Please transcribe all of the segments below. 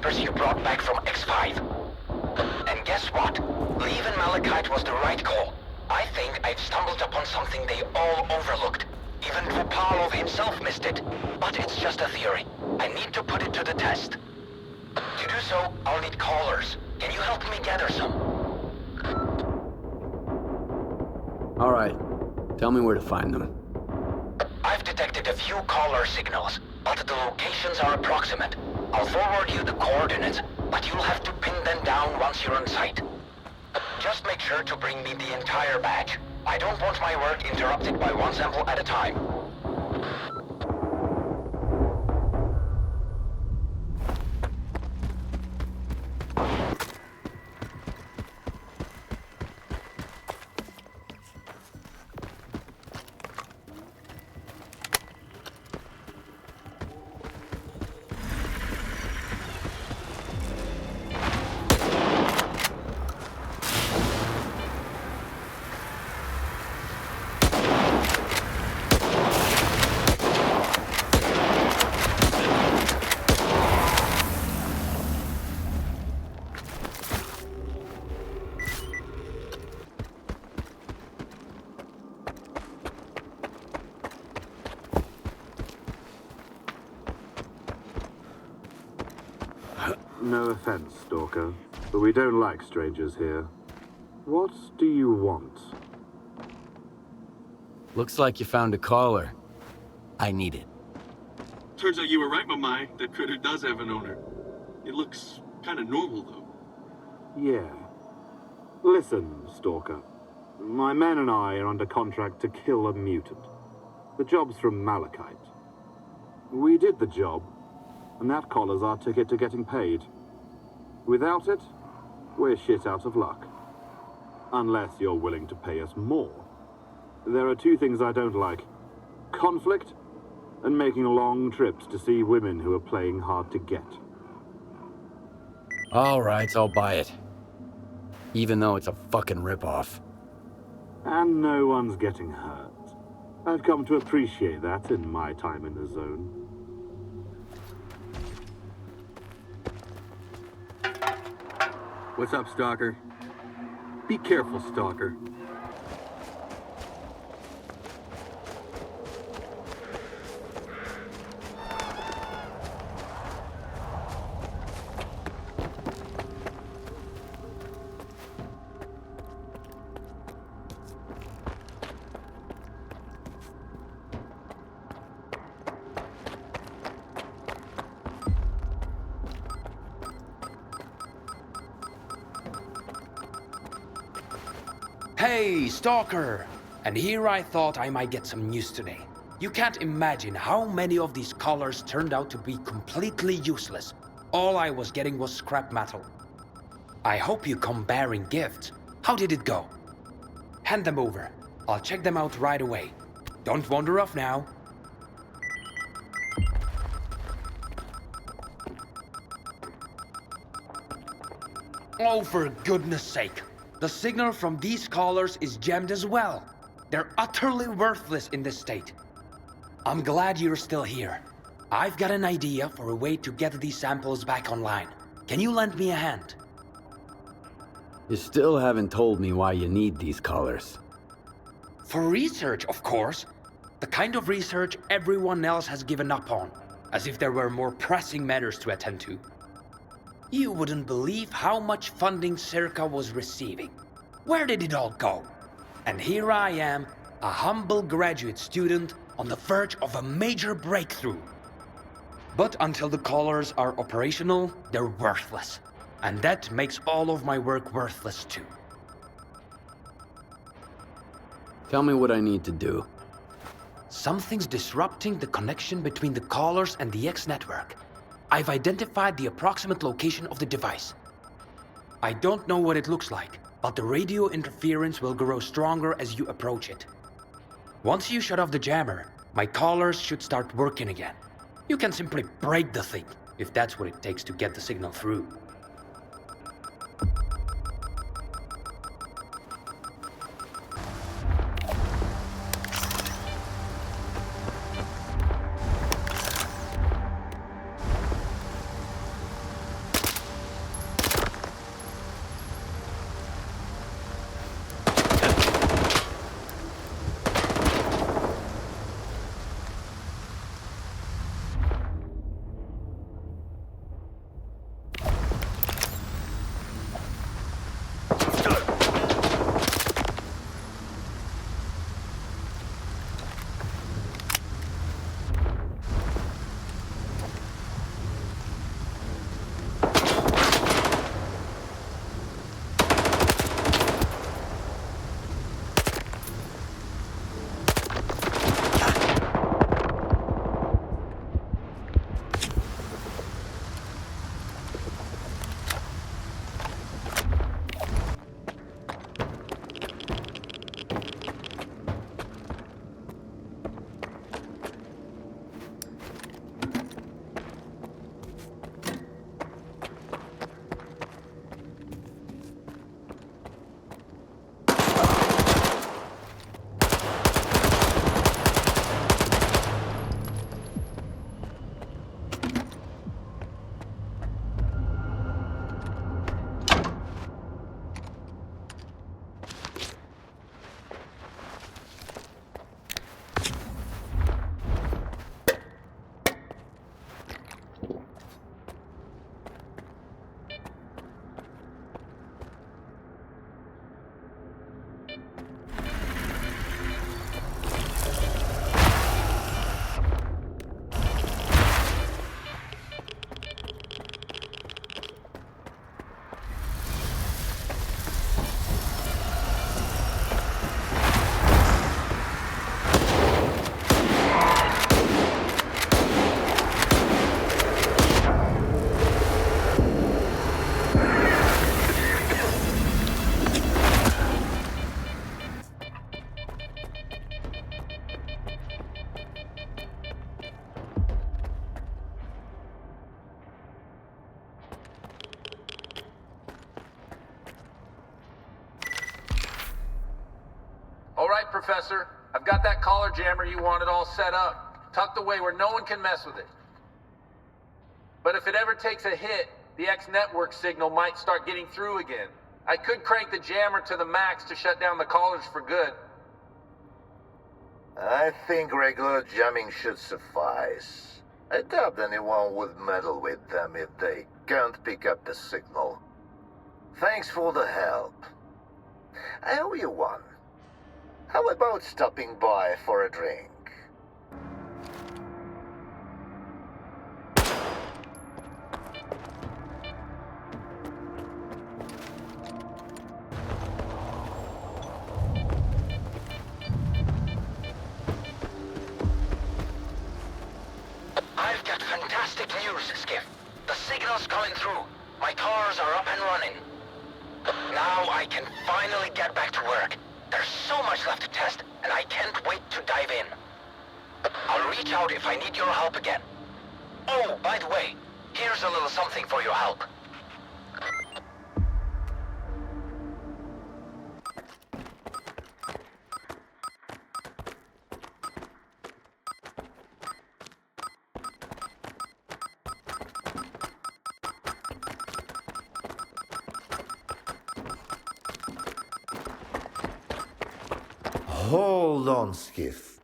papers you brought back from X5. And guess what? Leaving Malachite was the right call. I think I've stumbled upon something they all overlooked. Even Dvupalov himself missed it. But it's just a theory. I need to put it to the test. To do so, I'll need callers. Can you help me gather some? All right. Tell me where to find them. I've detected a few caller signals, but the locations are approximate. I'll forward you the coordinates, but you'll have to pin them down once you're on site. Just make sure to bring me the entire batch. I don't want my work interrupted by one sample at a time. No offense, Stalker, but we don't like strangers here. What do you want? Looks like you found a caller. I need it. Turns out you were right, Mamai. That critter does have an owner. It looks kind of normal, though. Yeah. Listen, Stalker. My men and I are under contract to kill a mutant. The job's from Malachite. We did the job, and that collar's our ticket to getting paid. Without it, we're shit out of luck. Unless you're willing to pay us more. There are two things I don't like. Conflict, and making long trips to see women who are playing hard to get. All right, I'll buy it. Even though it's a fucking ripoff. And no one's getting hurt. I've come to appreciate that in my time in the zone. What's up, Stalker? Be careful, Stalker. Hey, Stalker! And here I thought I might get some news today. You can't imagine how many of these collars turned out to be completely useless. All I was getting was scrap metal. I hope you come bearing gifts. How did it go? Hand them over. I'll check them out right away. Don't wander off now. Oh, for goodness sake. The signal from these collars is jammed as well. They're utterly worthless in this state. I'm glad you're still here. I've got an idea for a way to get these samples back online. Can you lend me a hand? You still haven't told me why you need these collars. For research, of course. The kind of research everyone else has given up on. As if there were more pressing matters to attend to. You wouldn't believe how much funding S.T.A.L.K.E.R was receiving. Where did it all go? And here I am, a humble graduate student on the verge of a major breakthrough. But until the collars are operational, they're worthless. And that makes all of my work worthless too. Tell me what I need to do. Something's disrupting the connection between the collars and the X network. I've identified the approximate location of the device. I don't know what it looks like, but the radio interference will grow stronger as you approach it. Once you shut off the jammer, my collars should start working again. You can simply break the thing, if that's what it takes to get the signal through. up, Professor. I've got that collar jammer you wanted all set up, tucked away where no one can mess with it. But if it ever takes a hit, the X-network signal might start getting through again. I could crank the jammer to the max to shut down the collars for good. I think regular jamming should suffice. I doubt anyone would meddle with them if they can't pick up the signal. Thanks for the help. I owe you one. How about stopping by for a drink? I've got fantastic news, Skiff. The signal's coming through. My cars are up and running. Now I can finally get back to work. There's so much left to test, and I can't wait to dive in. I'll reach out if I need your help again. Oh, by the way, here's a little something for your help. Hold on, Skiff.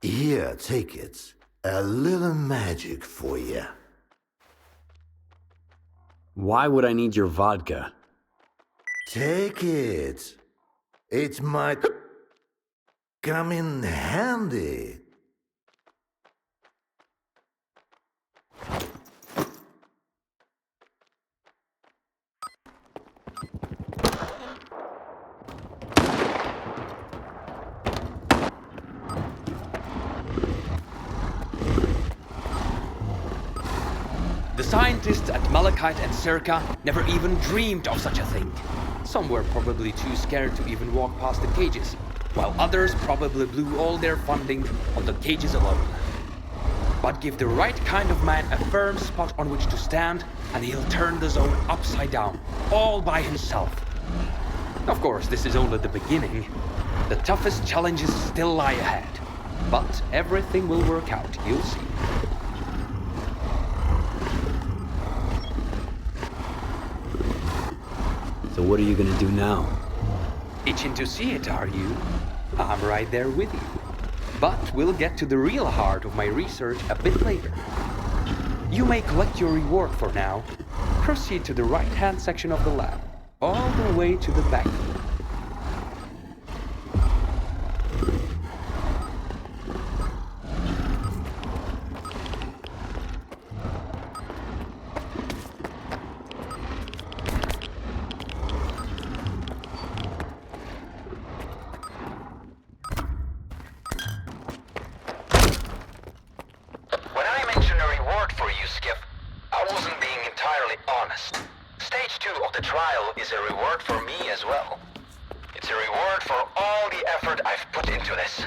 Here, take it. A little magic for you. Why would I need your vodka? Take it. It might come in handy. The scientists at Malachite and S.T.A.L.K.E.R never even dreamed of such a thing. Some were probably too scared to even walk past the cages, while others probably blew all their funding on the cages alone. But give the right kind of man a firm spot on which to stand, and he'll turn the zone upside down, all by himself. Of course, this is only the beginning. The toughest challenges still lie ahead. But everything will work out, you'll see. So what are you gonna do now? Itching to see it, are you? I'm right there with you. But we'll get to the real heart of my research a bit later. You may collect your reward for now. Proceed to the right-hand section of the lab, all the way to the back. When I mentioned a reward for you, Skiff, I wasn't being entirely honest. Stage 2 of the trial is a reward for me as well. It's a reward for all the effort I've put into this.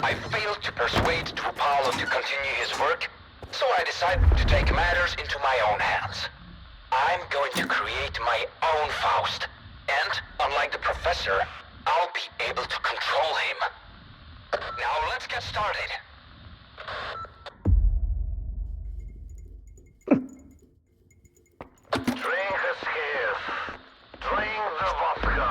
I failed to persuade Paolo to continue his work, so I decided to take matters into my own hands. I'm going to create my own Faust, and, unlike the Professor, I'll be able to control him. Now let's get started. Drink a Skiff. Drink the vodka.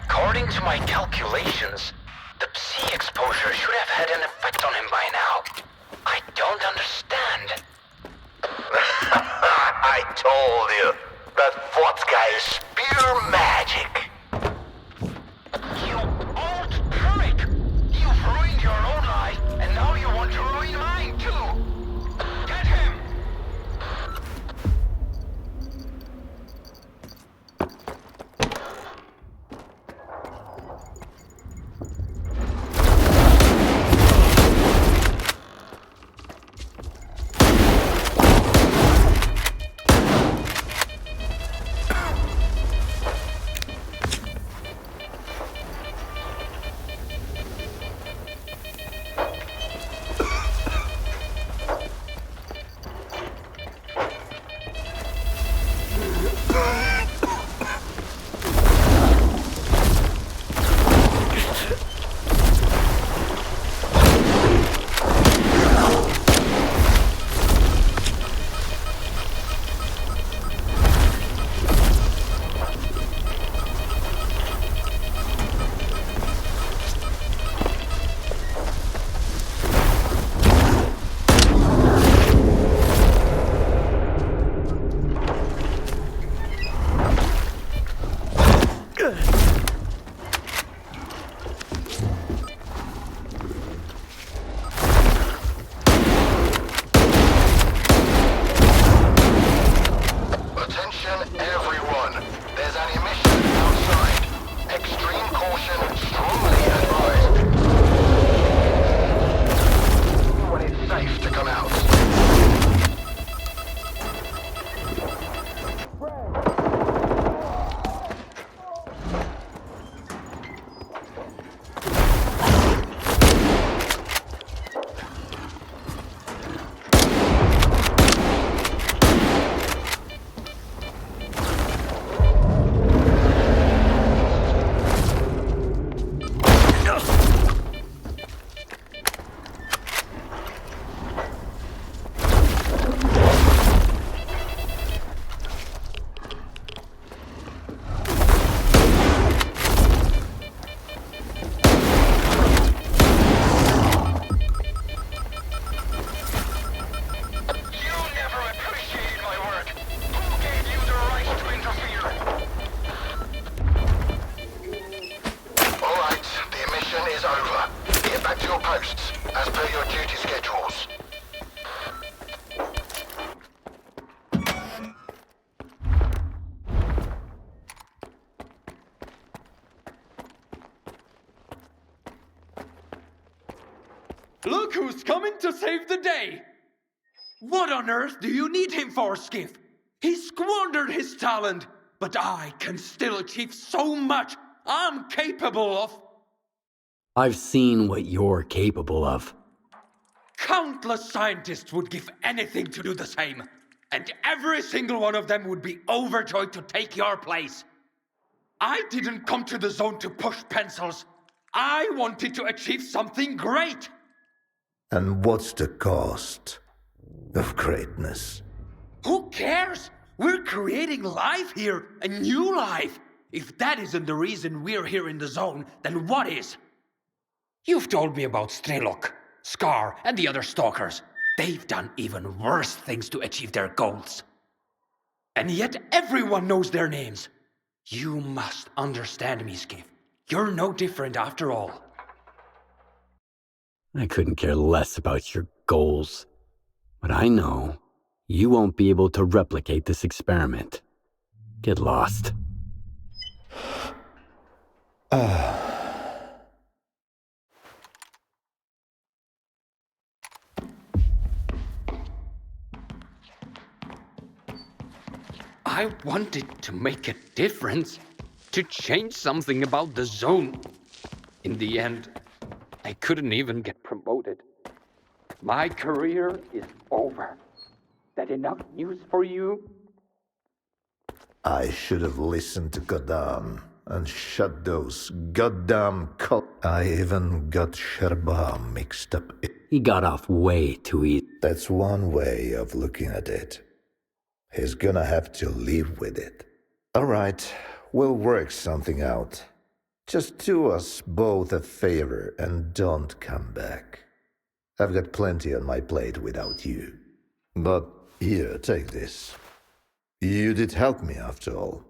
According to my calculations, the Psi exposure should have had an effect on him by now. I don't understand. I told you. That vodka is pure magic. You old prick! You've ruined your own life, and now you want to ruin mine too! Get him! Look who's coming to save the day! What on earth do you need him for, Skiff? He squandered his talent, but I can still achieve so much I'm capable of. I've seen what you're capable of. Countless scientists would give anything to do the same, and every single one of them would be overjoyed to take your place. I didn't come to the zone to push pencils. I wanted to achieve something great. And what's the cost of greatness? Who cares? We're creating life here, a new life. If that isn't the reason we're here in the zone, then what is? You've told me about S.T.A.L.K.E.R, and the other Stalkers. They've done even worse things to achieve their goals. And yet everyone knows their names. You must understand me, Skiff. You're no different after all. I couldn't care less about your goals. But I know you won't be able to replicate this experiment. Get lost. I wanted to make a difference, to change something about the zone. In the end, I couldn't even get promoted. My career is over. That enough news for you? I should have listened to Goddam and shut those goddamn I even got Sherba mixed up. He got off way too easy. That's one way of looking at it. He's gonna have to live with it. Alright, we'll work something out. Just do us both a favor and don't come back. I've got plenty on my plate without you. But here, take this. You did help me after all.